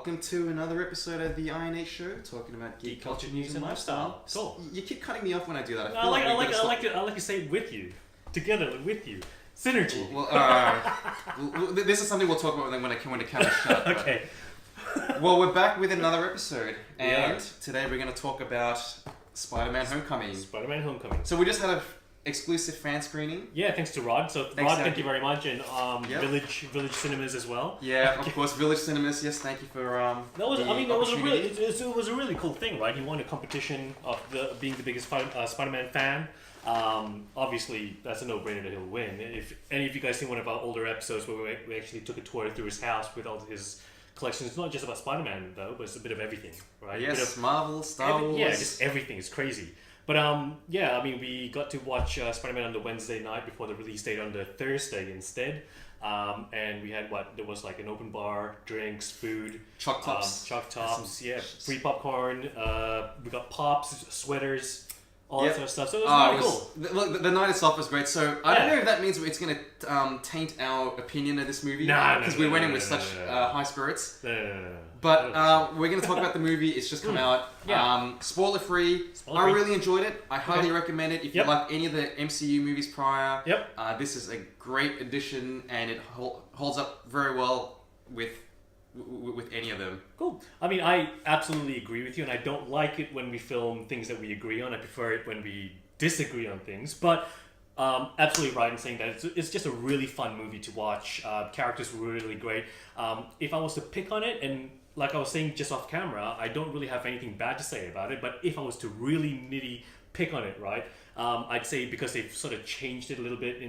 welcome to another episode of the INH show, talking about geek culture, news, and lifestyle. Cool. You keep cutting me off when I do that. I like to say it with you, together with you. Synergy. Well, this is something we'll talk about when the camera's shut. Okay. Well, we're back with another episode, and today we're going to talk about Spider-Man Homecoming. So we just had an exclusive fan screening. Yeah, thanks to Rod. So Rod, thank you very much, and Village Cinemas as well. Yeah, of course, Village Cinemas. Yes, thank you for That was a really cool thing, right? He won a competition of being the biggest Spider-Man fan. Obviously, that's a no-brainer that he'll win. If any of you guys seen one of our older episodes where we actually took a tour through his house with all his collections, it's not just about Spider-Man though, but it's a bit of everything, right? Yes, Marvel, Star Wars. Yeah, just everything is crazy. But we got to watch Spider-Man on the Wednesday night before the release date on the Thursday instead. And we had there was like an open bar, drinks, food, chalk tops, free popcorn. We got pops, sweaters, all that sort of stuff. So it was really cool. Look, the night itself was great. So I don't know if that means it's going to taint our opinion of this movie. Because we went in with such high spirits. But we're going to talk about the movie. It's just come out. Spoiler free. I really enjoyed it. I highly recommend it. If you like any of the MCU movies prior, this is a great addition, and it holds up very well with any of them. Cool. I mean, I absolutely agree with you, and I don't like it when we film things that we agree on. I prefer it when we disagree on things. But absolutely right in saying that it's just a really fun movie to watch. Characters were really great. If I was to pick on it, and like I was saying just off camera, I don't really have anything bad to say about it. But if I was to really nitty pick on it, right, I'd say because they've sort of changed it a little bit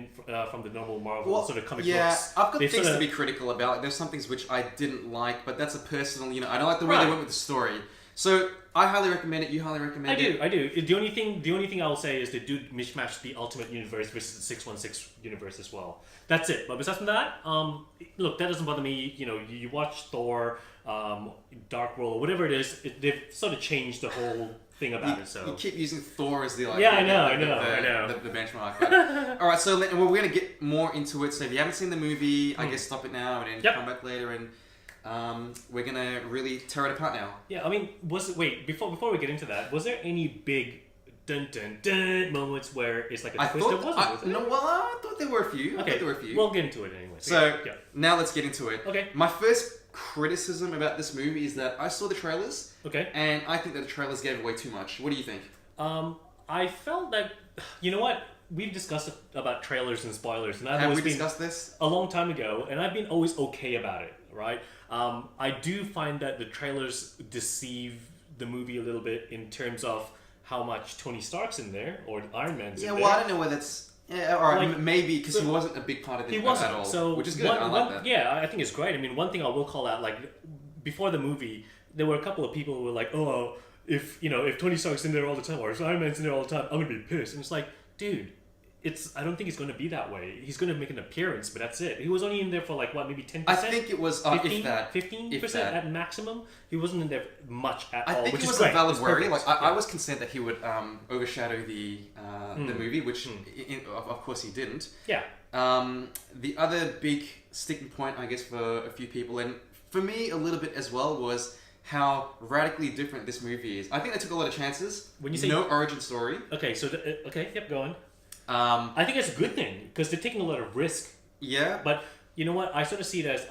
from the normal Marvel sort of comic books. I've got things to be critical about. Like, there's some things which I didn't like, but that's a personal, I don't like the way they went with the story. So I highly recommend it. You highly recommend it. I do. The only thing I will say is they do mishmash the Ultimate Universe versus the 616 universe as well. That's it. But besides from that, look, that doesn't bother me. You watch Thor, Dark World, whatever it is, they've sort of changed the whole thing about it. So you keep using Thor as the I know the benchmark. But, all right, so we're going to get more into it. So if you haven't seen the movie, I guess stop it now and then come back later and. We're gonna really tear it apart now. Yeah, I mean, before we get into that, was there any big dun dun dun moments where it's like a twist? I thought there were a few. Okay, we'll get into it anyway. So now let's get into it. Okay. My first criticism about this movie is that I saw the trailers. Okay. And I think that the trailers gave away too much. What do you think? I felt that, you know what? We've discussed about trailers and spoilers, and Have we discussed this? A long time ago, and I've been always okay about it, right? I do find that the trailers deceive the movie a little bit in terms of how much Tony Stark's in there, or Iron Man's in there. Yeah, well, I don't know whether that's... Yeah, all right, maybe, because he wasn't a big part of it at all. So which is good, I like that. Yeah, I think it's great. I mean, one thing I will call out, like, before the movie, there were a couple of people who were like, oh, if Tony Stark's in there all the time, or if Iron Man's in there all the time, I'm going to be pissed. And it's like, dude... I don't think it's going to be that way. He's going to make an appearance, but that's it. He was only in there for maybe 10%? I think it was 15% at maximum. He wasn't in there much at all, I think which it was great. a valid worry. Like, I was concerned that he would overshadow the movie, which of course he didn't. Yeah. The other big sticking point, I guess, for a few people, and for me a little bit as well, was how radically different this movie is. I think they took a lot of chances. When you say no origin story. Okay, so go on. I think that's a good thing because they're taking a lot of risk. Yeah. But you know what? I sort of see it as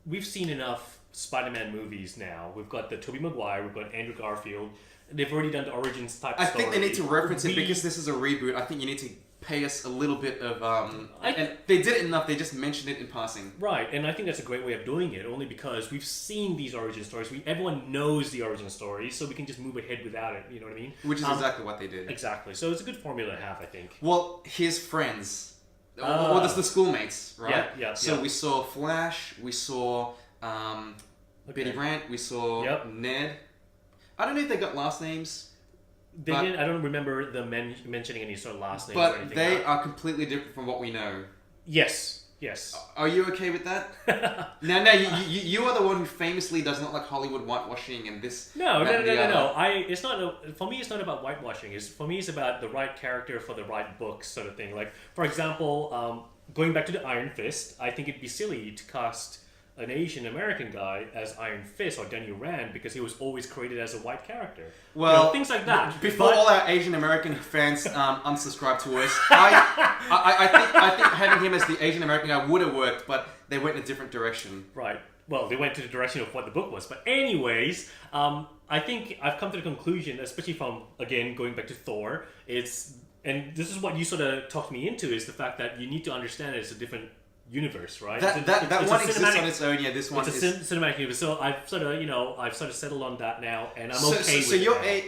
we've seen enough Spider-Man movies now. We've got the Tobey Maguire, we've got Andrew Garfield. They've already done the origins type story. I think they need to reference it because this is a reboot. I think you need to pay us a little bit of... and they did it enough, they just mentioned it in passing. Right, and I think that's a great way of doing it, only because we've seen these origin stories. Everyone knows the origin stories, so we can just move ahead without it, you know what I mean? Which is exactly what they did. Exactly, so it's a good formula to have, I think. Well, his friends, or the schoolmates, right? Yeah. So we saw Flash, we saw Betty Brant, we saw Ned. I don't know if they got last names. They didn't. I don't remember them mentioning any sort of last names or anything. But they are completely different from what we know. Yes. Are you okay with that? No. You are the one who famously does not like Hollywood whitewashing and this. No. It's not. For me, it's not about whitewashing. For me, it's about the right character for the right book, sort of thing. Like, for example, going back to the Iron Fist, I think it'd be silly to cast an Asian American guy as Iron Fist or Danny Rand because he was always created as a white character. Well, things like that. Before all our Asian American fans unsubscribe to us, I think having him as the Asian American guy would have worked, but they went in a different direction. Right. Well, they went to the direction of what the book was. But anyways, I think I've come to the conclusion, especially from, again, going back to Thor, and this is what you sort of talked me into, is the fact that you need to understand it's a different universe, right? That one exists on its own. Yeah, this one is a cinematic universe. So I've sort of settled on that now, and I'm okay with it. So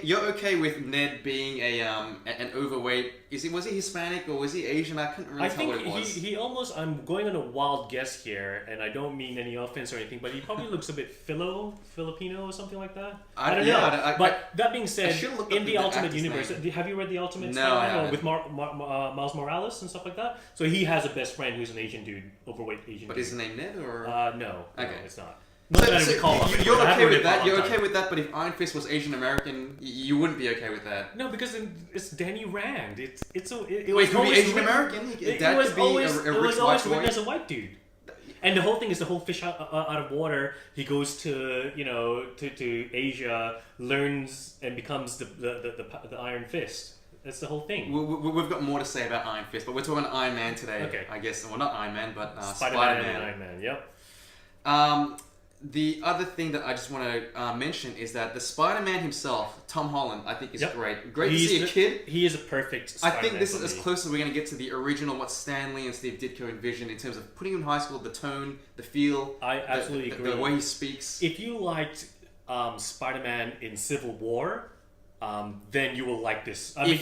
you're okay with Ned being an overweight? Was he Hispanic or was he Asian? I couldn't really tell what it was. He almost. I'm going on a wild guess here, and I don't mean any offense or anything, but he probably looks a bit Filipino or something like that. I don't know. But that being said, in the Ultimate Universe, have you read the Ultimate? No, I haven't. With Miles Morales and stuff like that. So he has a best friend who's an Asian dude. Overweight Asian. But is his name Ned or? No. Okay, it's not. You're okay with that. You're okay with that. But if Iron Fist was Asian American, you wouldn't be okay with that. No, because it's Danny Rand. It could be Asian American. That could be a rich white boy. Written as a white dude. And the whole thing is the whole fish out of water. He goes to to Asia, learns and becomes the Iron Fist. That's the whole thing. We've got more to say about Iron Fist, but we're talking about Iron Man today. Okay. I guess. Well, not Iron Man, but Spider-Man. And Iron Man. Yep. The other thing that I just want to mention is that the Spider-Man himself, Tom Holland, I think is great. Great to see a kid. He is a perfect Spider-Man. I think this is as close as we're going to get to the original, what Stan Lee and Steve Ditko envisioned in terms of putting him in high school, the tone, the feel. I absolutely agree. The way he speaks. If you liked Spider-Man in Civil War, then you will like this. I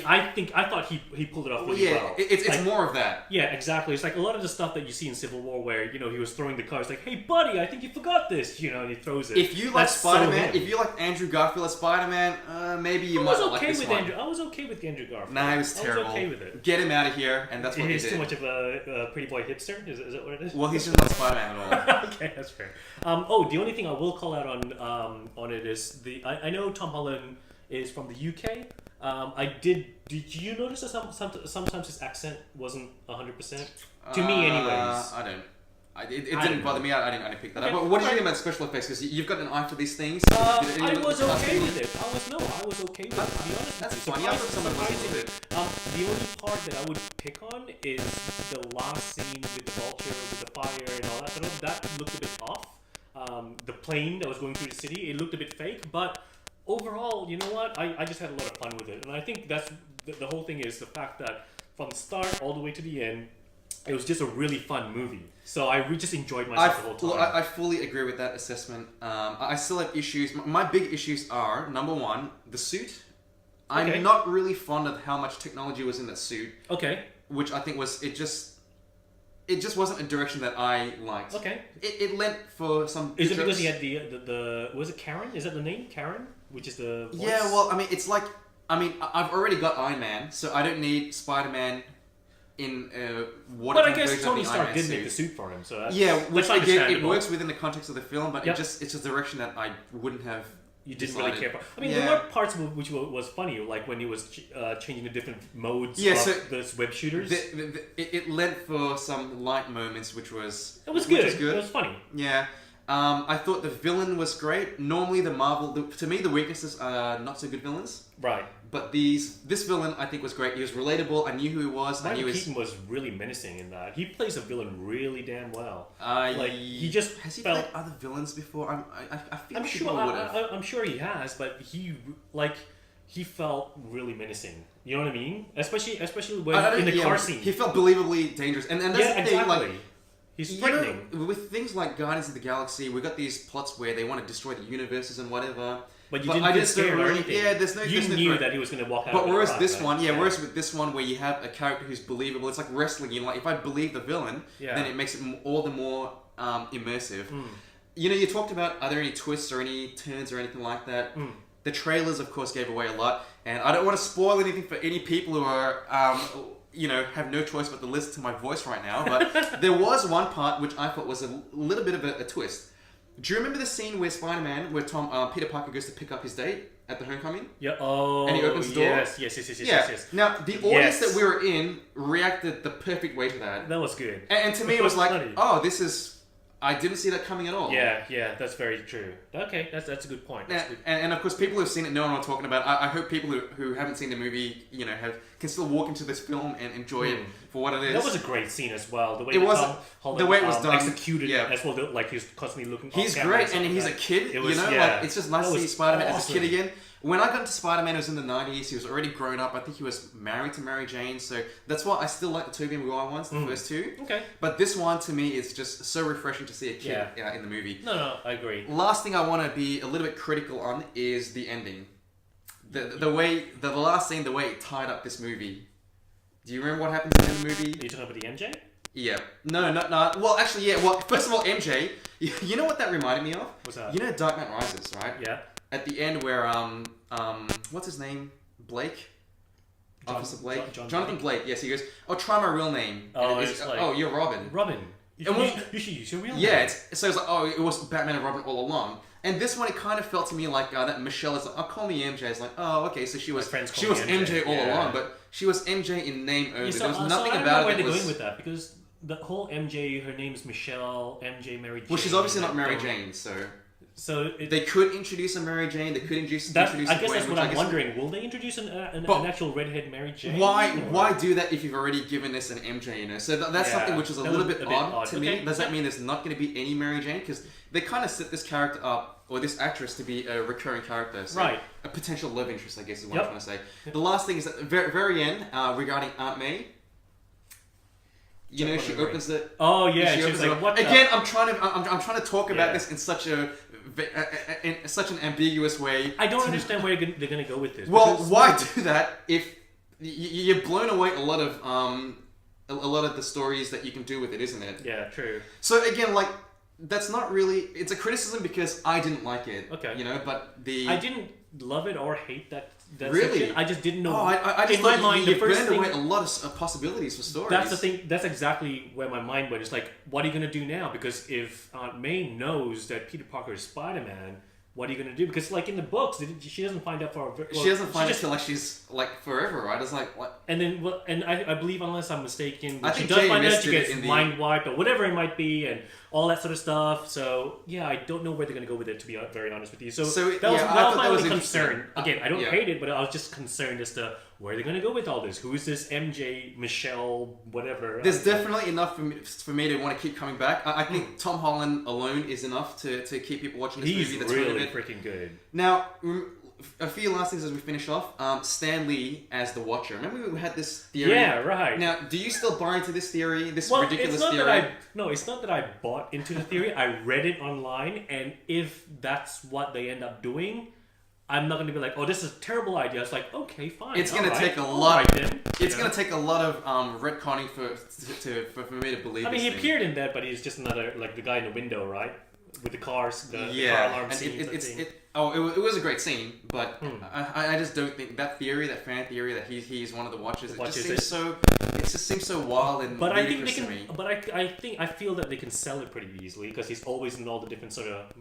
thought he pulled it off really well. It's like, more of that. Yeah, exactly. It's like a lot of the stuff that you see in Civil War where, he was throwing the cards like, hey buddy, I think you forgot this, and he throws it. If you like Spider-Man, if you like Andrew Garfield as Spider-Man, maybe you might not like this one. I was okay with Andrew Garfield. Nah, he was terrible. I was okay with it. Get him out of here, and that's what he did. He's too much of a pretty boy hipster? Is that what it is? Well, he's just not Spider-Man at all. Okay, that's fair. The only thing I will call out on it is I know Tom Holland is from the UK. Did you notice that sometimes his accent wasn't 100%? To me, anyways. I don't. It didn't bother me. I didn't pick that up. But what did you think about special effects? Because you've got an eye for these things. I was okay with it. I was okay with it. To be honest, that's funny. I thought someone was with it. The only part that I would pick on is the last scene with the Vulture, with the fire and all that. Sort of, that looked a bit off. The plane that was going through the city, it looked a bit fake, but. Overall, you know what? I just had a lot of fun with it. And I think that's the whole thing is the fact that from the start all the way to the end, it was just a really fun movie. So I just enjoyed myself the whole time. I fully agree with that assessment. I still have issues. My big issues are, number one, the suit. I'm not really fond of how much technology was in that suit. Okay. Which I think was... It just wasn't a direction that I liked. Okay. It lent for some... Is it because he had the was it Karen? Is that the name? Karen? Which is the voice? Yeah, well, I mean, it's like... I've already got Iron Man, so I don't need Spider-Man in But I guess Tony Stark did make the suit for him, so that's... which again, it works within the context of the film, but it's a direction that I wouldn't have... You didn't really care for. There were parts which was funny, like when he was changing the different modes of those web shooters. It lent for some light moments, which was... It was good. It was funny. Yeah. I thought the villain was great. Normally, to me, the weaknesses are not so good villains. Right. But this villain, I think, was great. He was relatable. I knew who he was. Michael Keaton was really menacing in that. He plays a villain really damn well. He just has he played other villains before? I feel like sure. I'm sure he has, but he felt really menacing. You know what I mean? Especially when in the car scene. He felt believably dangerous, and that's the thing. Exactly. Like, he's threatening. With things like Guardians of the Galaxy, we got these plots where they want to destroy the universes and whatever. But you didn't get scared or anything. Yeah, there's no... You knew that he was going to walk out. But whereas with this one where you have a character who's believable, it's like wrestling. Like, if I believe the villain, then it makes it all the more immersive. You talked about, are there any twists or any turns or anything like that? The trailers, of course, gave away a lot. And I don't want to spoil anything for any people who are... have no choice but to listen to my voice right now. But there was one part which I thought was a little bit of a twist. Do you remember the scene where Spider-Man, where Peter Parker goes to pick up his date at the homecoming? Yeah. Oh, and he opens the door. Yes. Now, the audience that we were in reacted the perfect way to that. That was good. And to me, it was like, funny. Oh, this is... I didn't see that coming at all. Yeah, that's very true. Okay, that's a good point. And of course, people who've seen it know what I'm talking about. I hope people who haven't seen the movie, can still walk into this film and enjoy it for what it is. That was a great scene as well. The way it was done, executed as well. Like he was constantly looking. He's great, and he's a kid. It's just nice to see Spider-Man as a kid again. When I got into Spider-Man, it was in the 90s. He was already grown up. I think he was married to Mary Jane, so that's why I still like the Tobey Maguire ones, the first two. Okay. But this one, to me, is just so refreshing to see a kid in the movie. No, I agree. Last thing I want to be a little bit critical on is the ending. The last scene, the way it tied up this movie. Do you remember what happens in the movie? Are you talking about the MJ? Yeah. No. Well, actually, yeah. Well, first of all, MJ. You know what that reminded me of? What's that? You know Dark Knight Rises, right? Yeah. At the end where, what's his name? Blake? Officer Blake? Jonathan Blake. Yes, he goes, try my real name. Oh, it's like... you're Robin. Robin. You should use your real name. Yeah, so it's like, it was Batman and Robin all along. And this one, it kind of felt to me like that Michelle is like, call me MJ. It's like, okay, so she was MJ all along, but she was MJ in name only. There was nothing about it. I don't know where they're going with that, because the whole MJ, her name is Michelle, MJ, Mary Jane. Well, she's obviously not Mary Jane, so... they could introduce a Mary Jane. They could introduce. I guess that's what I'm wondering. Will they introduce an actual redhead Mary Jane? Why do that if you've already given us an MJ? So that's something which is a little bit odd to me. Does that mean there's not going to be any Mary Jane? Because they kind of set this character up, or this actress, to be a recurring character. So right. A potential love interest, I guess, is what I'm trying to say. The last thing is at the very end, regarding Aunt May. She opens it. Oh yeah, she's like, what? Again, I'm trying to talk about this in such an ambiguous way. I don't understand where they're going to go with this. Well, why do that if you're blown away a lot of the stories that you can do with it, isn't it? Yeah, true. So again, that's not really. It's a criticism because I didn't like it. Okay. but I didn't love it or hate that really? Section. I just didn't know. I just in my mind, the first thing, away a lot of possibilities for stories. That's the thing. That's exactly where my mind went. It's like, what are you going to do now? Because if Aunt May knows that Peter Parker is Spider-Man, what are you going to do? Because in the books, she doesn't find out she doesn't find it till she's forever, right? It's like what? And then I believe, unless I'm mistaken, she does find out, she gets mind wiped or whatever it might be, and all that sort of stuff. So yeah, I don't know where they're going to go with it, to be very honest with you. So that was my only concern. Again, I don't hate it, but I was just concerned as to where they're going to go with all this. Who is this MJ, Michelle, whatever? There's definitely enough for me to want to keep coming back. I think Tom Holland alone is enough to keep people watching this movie. That's really freaking good. Now, a few last things as we finish off. Stan Lee as the Watcher. Remember we had this theory? Yeah, right. Now, do you still buy into this theory? This ridiculous theory? It's not that I bought into the theory. I read it online, and if that's what they end up doing, I'm not going to be like, this is a terrible idea. It's like, okay, fine. It's going to take a lot. It's going to take a lot of retconning for me to believe. I mean, he appeared in that, but he's just another the guy in the window, right? With the cars, the car alarm scene. It was a great scene, but I just don't think that fan theory that he's one of the Watchers. It just seems so wild and ludicrous to me. But I feel that they can sell it pretty easily because he's always in all the different sort of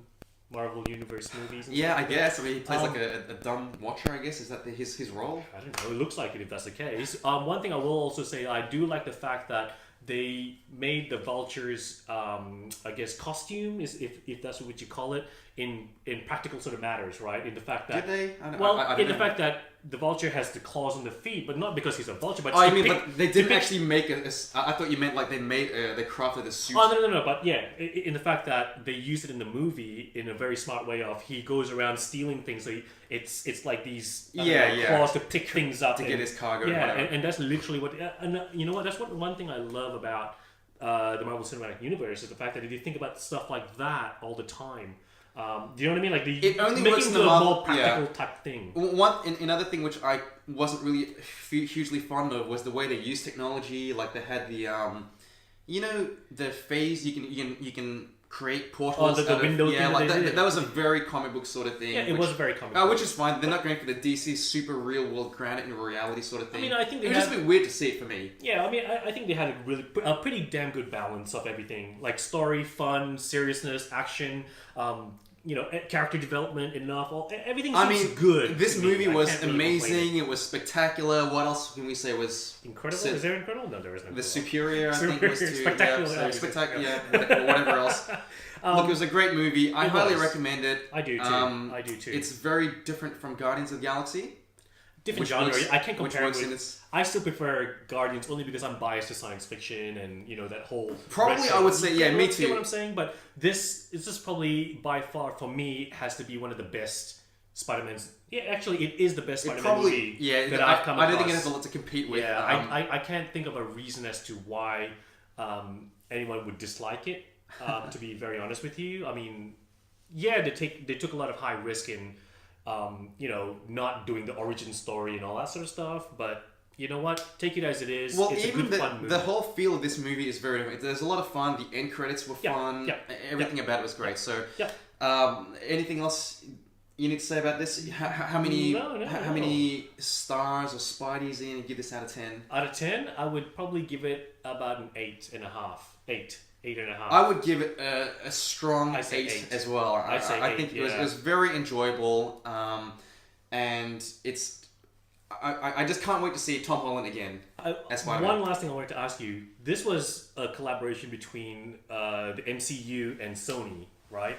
Marvel Universe movies. Yeah, I guess. I mean, he plays a dumb Watcher, I guess. Is that his role? I don't know. It looks like it if that's the case. One thing I will also say, I do like the fact that they made the Vulture's, I guess, costume, if that's what you call it, in practical sort of matters, right? In the fact that... Did they? The fact that the Vulture has the claws on the feet, but not because he's a Vulture, but... but they didn't actually make I thought you meant they crafted a suit. Oh, no, but yeah, in the fact that they used it in the movie in a very smart way of he goes around stealing things, so it's like these claws to pick things up. To get his cargo. Yeah, and that's literally what... And you know what, that's one thing I love about the Marvel Cinematic Universe is the fact that if you think about stuff like that all the time... do you know what I mean? Like it only making works in the more practical type thing. Another thing which I wasn't really hugely fond of was the way they used technology. Like they had the the phase you can create portals. The window thing. That was a very comic book sort of thing. Yeah, it was a very comic book. Which is fine. They're not going for the DC super real world grounded in reality sort of thing. I mean, I think it was just a bit weird to see it for me. Yeah, I mean, I think they had a pretty damn good balance of everything, like story, fun, seriousness, action. character development enough. Everything seems good. This movie was amazing. It was spectacular. What else can we say was incredible? Is there incredible? No, there is no. The superior, I think, was too spectacular. Spectacular, whatever else. Look, it was a great movie. I highly recommend it. I do too. It's very different from Guardians of the Galaxy. Different genre. I can't compare it with. I still prefer Guardians only because I'm biased to science fiction and that whole. Probably, I would say, me too. You know what I'm saying? But this is probably by far for me has to be one of the best Spider-Man's. Yeah, actually, it is the best Spider-Man movie that I've come across. I don't think it has a lot to compete with. Yeah, I can't think of a reason as to why anyone would dislike it. To be very honest with you, I mean, they took a lot of high risk in. Not doing the origin story and all that sort of stuff, but you know what? Take it as it is. Well, it's even a good, fun movie. The whole feel of this movie is very different. There's a lot of fun. The end credits were fun. Everything about it was great. So, anything else you need to say about this? How many stars or Spideys are you going to give this out of 10? Out of 10, I would probably give it about an 8.5. 8.5. I would give it a strong 8 as well. I think it was very enjoyable, and it's. I just can't wait to see Tom Holland again as Spider-Man. One last thing I wanted to ask you: this was a collaboration between the MCU and Sony, right?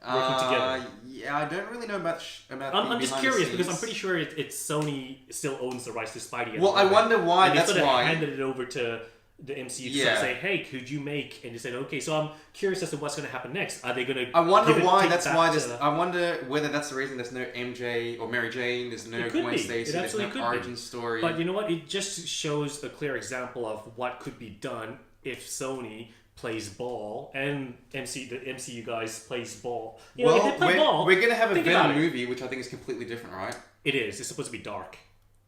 Working together. Yeah, I don't really know about. I'm just curious because I'm pretty sure it's Sony still owns the rights to Spidey. Well, I wonder why. And that's why handed it over to the MCU to say, hey, could you make? And they said, okay. So I'm curious as to what's going to happen next. Are they going to? I wonder why. That's why there's. I wonder whether that's the reason there's no MJ or Mary Jane. There's no Gwen Stacy. There's no origin story. But you know what? It just shows a clear example of what could be done if Sony plays ball and the MCU guys plays ball. If they play ball, we're going to have a Venom movie, which I think is completely different, right? It is. It's supposed to be dark.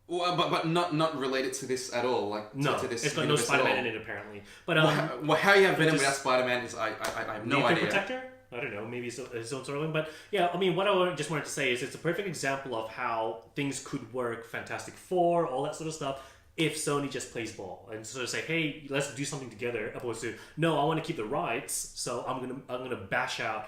Well, but not related to this at all. To this it's got no Spider-Man in it apparently. But how you have Venom without Spider-Man is I have no idea. Protector? I don't know. Maybe it's his own sort of thing. But yeah, I mean, what I just wanted to say is it's a perfect example of how things could work. Fantastic Four, all that sort of stuff. If Sony just plays ball and sort of say, hey, let's do something together, opposed to no, I want to keep the rights, so I'm gonna bash out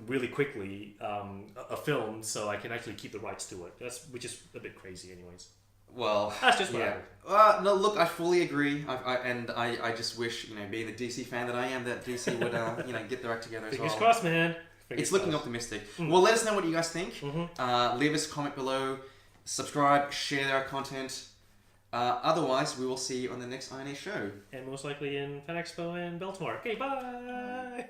really quickly a film so I can actually keep the rights to it. Which is a bit crazy, anyways. Well, that's just whatever. No, look, I fully agree. I just wish, being the DC fan that I am, that DC would get their act together as well. Fingers crossed, man. It's looking optimistic. Well, let us know what you guys think. Leave us a comment below. Subscribe, share our content. Otherwise, we will see you on the next INH show. And most likely in Fan Expo and Baltimore. Okay, bye!